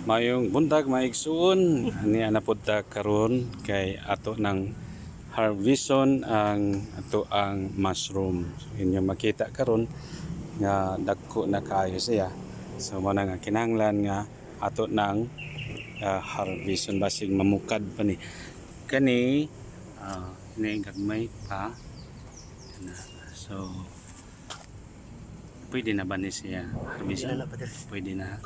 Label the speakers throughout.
Speaker 1: Mayong buntag maigsuon ani ana punta karon kay ato ng harveston ang ato ang mushroom. So, inyo makita karon nga dagko na kaayo siya. So mo nga kinahanglan nga ato ng harveston basig mamukad pa ni. Kani ni gagmay pa. So pwede na ba ni siya harveston? Pwede na.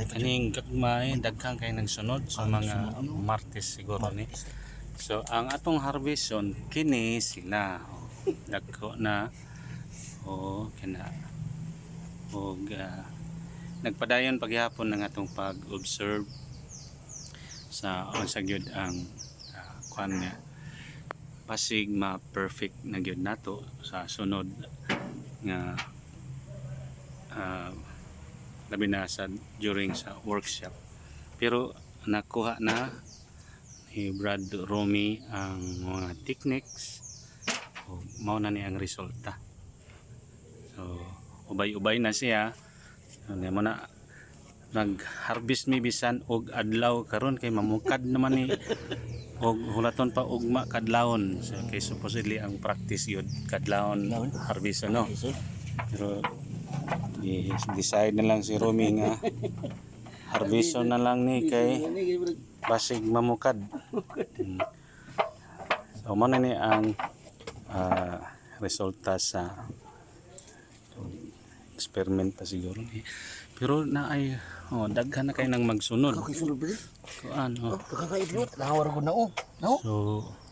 Speaker 1: Kaning gagmay daghang kay nagsunod sa mga Martes siguro ni. So ang atong harveston kini sila dagko na kana nagpadayon paghapon ng atong pag-observe sa unsa gyud ang kuan nga pasig ma-perfect na gyud nato sa sunod nga labi na sa during sa workshop. Pero nakuha na ni Brad Romy ang mga techniques o mao na ni ang resulta. So ubay-ubay na siya. Ano mo na nag-harvest mi bisan og adlaw karon kay mamukad naman ni og hulaton pa ugma kadlawon. So kay supposedly ang practice yun kadlawon harvest no. Pero decide na lang si Romy nga harveston na lang ni kay basig mamukad. So mo na ni ang resulta sa experiment pa siguro ni. Pero na ay daghan na kay nang magsunod. Kuan
Speaker 2: Kakaiblot, nawar ko na no?
Speaker 1: So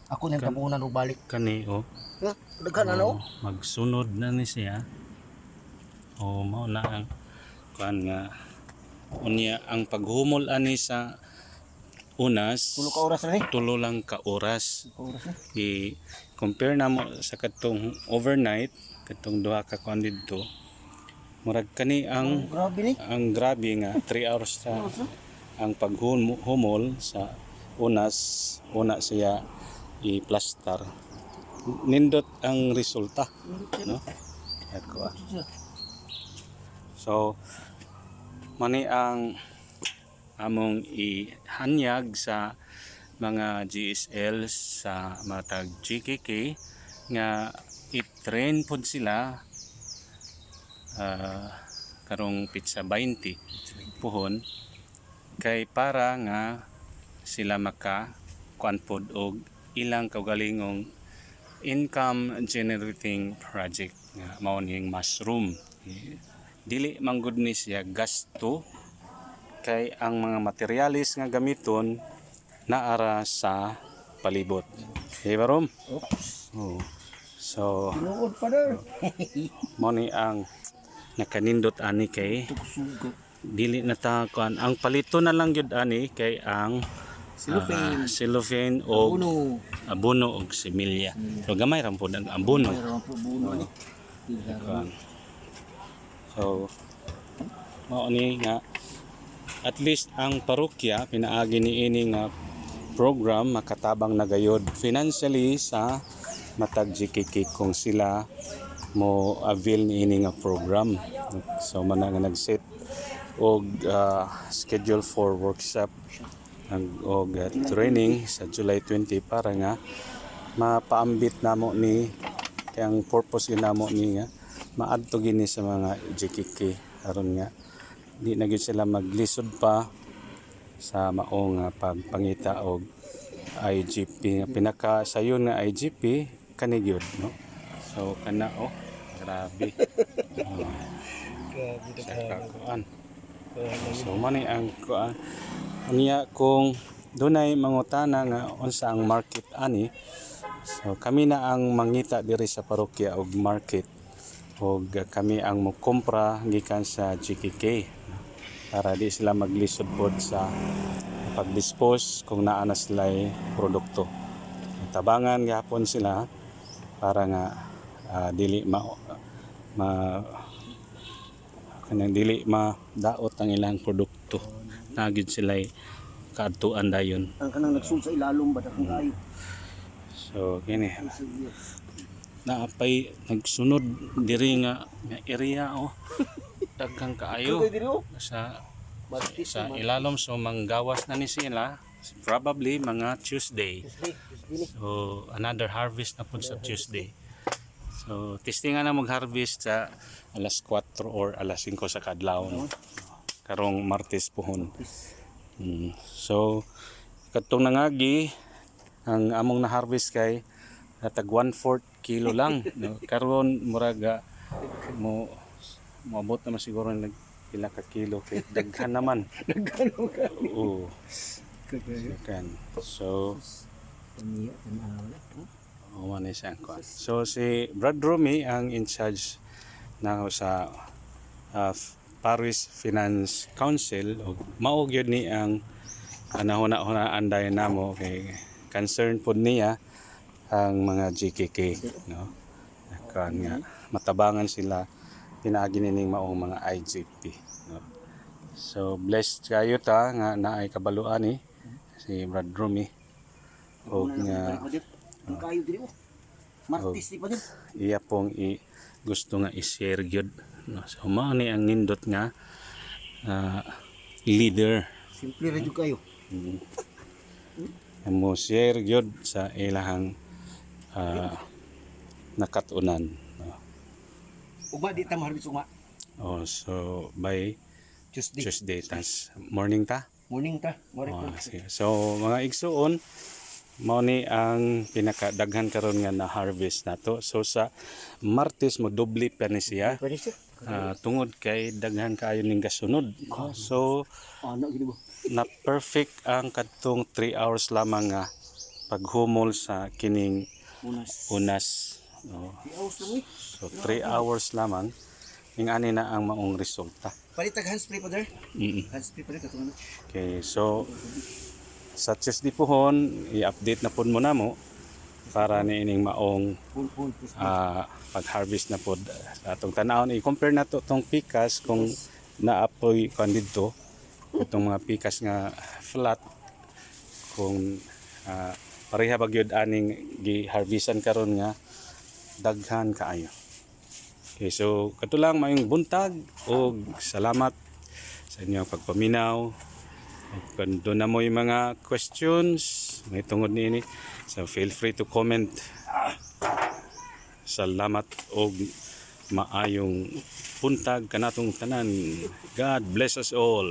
Speaker 2: Ako nang tapunan og balik.
Speaker 1: kani
Speaker 2: Daghan na no?
Speaker 1: magsunod na ni siya. Mao na ang kuan nga unya ang paghumol ani sa unas
Speaker 2: Tulo ka oras na ni.
Speaker 1: tulo lang ka oras.
Speaker 2: Oras na.
Speaker 1: I-compare na mo sa katong overnight katong duha ka kuan didto murag kani ang
Speaker 2: Grabe ni.
Speaker 1: grabe nga 3 hours sa ang paghumol sa unas una siya i-plaster nindot ang resulta no ako so mani ang among ihanyag sa mga GSL sa matag GKK nga i-train pod sila karong pizza 20 puhon kay para nga sila maka kuan pod og ilang kaugalingong income generating project nga mao ning mushroom. Dili manggod ni siya gasto kay ang mga materialis nga gamiton naara sa palibot. Okay ba Rom? So
Speaker 2: Tinuod pa der.
Speaker 1: mo ni ang nakanindot ani kay dili na ta kuan ang palito na lang gyud ani kay ang cellophane o abono og similya. So gamay ra pud ang abono. So mao ni nga at least ang parokya pinaagi niini nga program makatabang na gayud financially sa matag GKK kung sila mo avail niini nga program. So man nga nag-set og schedule for workshop og training sa July 20 para nga mapaambit namo ni kay ang purpose ginamo ni nga maadto gini sa mga GKK aron nga di na gyud sila maglisod pa sa maong pagpangita og IGP nga pinaka sayon nga IGP kani gyud no. So kana grabe. Kuan. So mani ang kuan unya kung dunay mangutana nga unsa ang market ani. So kami na ang mangita diri sa parokya og market og kami ang mokompra gikan sa GKK para di sila maglisod pod sa pag-dispose kung naa na sila produkto. Tabangan gyapon sila para nga dili kanang dili daot ang ilang produkto. Nagid sila kaadtuan dayon.
Speaker 2: Ang kanang nagsul sa ilalom ba dakong kayo.
Speaker 1: So kini naapay nagsunod diri nga area daghang kaayo sa
Speaker 2: Martis.
Speaker 1: sa ilalom, so manggawas na ni sila probably mga Tuesday. So another harvest na po sa Tuesday. So testingan na mag-harvest sa alas 4 or alas 5 sa kadlaw. Karong Martes pohon. So katong nangagi ang among na-harvest kay natag 1/4 kilo lang. No? Karon muraga mo moabot naman siguro ng pila ka kilo kay daghan naman. Oo. Kan. So man siya ang kwan. So si Brad Romy ang in charge na sa Paris Finance Council o mao gyud ni ang nahuna-hunaan dayon namo kay concern pod niya ang mga GKK, no? Kan nga matabangan sila pinaagi nining maong mga IGP, no? So blessed kayo ta nga naay kabaluan ni si Brad Romy og nga
Speaker 2: Ang kayo diri mo. Martis di pa din.
Speaker 1: iya pong gusto nga i-share gyud, no? So mao ni ang nindot nga leader
Speaker 2: Simple ra jud kayo.
Speaker 1: mo share gyud sa ilahang nakatunan, no?
Speaker 2: Ugma di ta maharbis ugma.
Speaker 1: Oh, so by
Speaker 2: Tuesday.
Speaker 1: Tuesday tas morning ta.
Speaker 2: Morning ta. Morning.
Speaker 1: Oh, sige. So mga igsuon mao ni ang pinakadaghan karon nga na harvest nato. So sa Martes mo doble pa ni siya.
Speaker 2: Pwede siya.
Speaker 1: Tungod kay daghan kaayo ning gasunod. So
Speaker 2: Ano gini mo?
Speaker 1: na perfect ang kadtong 3 hours lamang nga paghumol sa kining unas, no?
Speaker 2: Di awas lang eh.
Speaker 1: So 3 hours lamang ning ani na ang maong resulta.
Speaker 2: Palitag handspray pa der.
Speaker 1: Mm.
Speaker 2: Handspray pa der katong.
Speaker 1: Okay, so sa Tuesday pohon i-update na pud mo namo para niining maong
Speaker 2: Pun.
Speaker 1: pag-harvest na pod sa atong tan-awon. I-compare na to tong pikas kung naapoy kan didto itong mga pikas nga flat kung pareha ba gyud aning gi-harvestan karon nga daghan kaayo. Okay, so kato lang mayong buntag og salamat sa inyong pagpaminaw. Kung doon na mo yung mga questions may tungod niini, so feel free to comment. Salamat og maayong buntag kanatong tanan. God bless us all.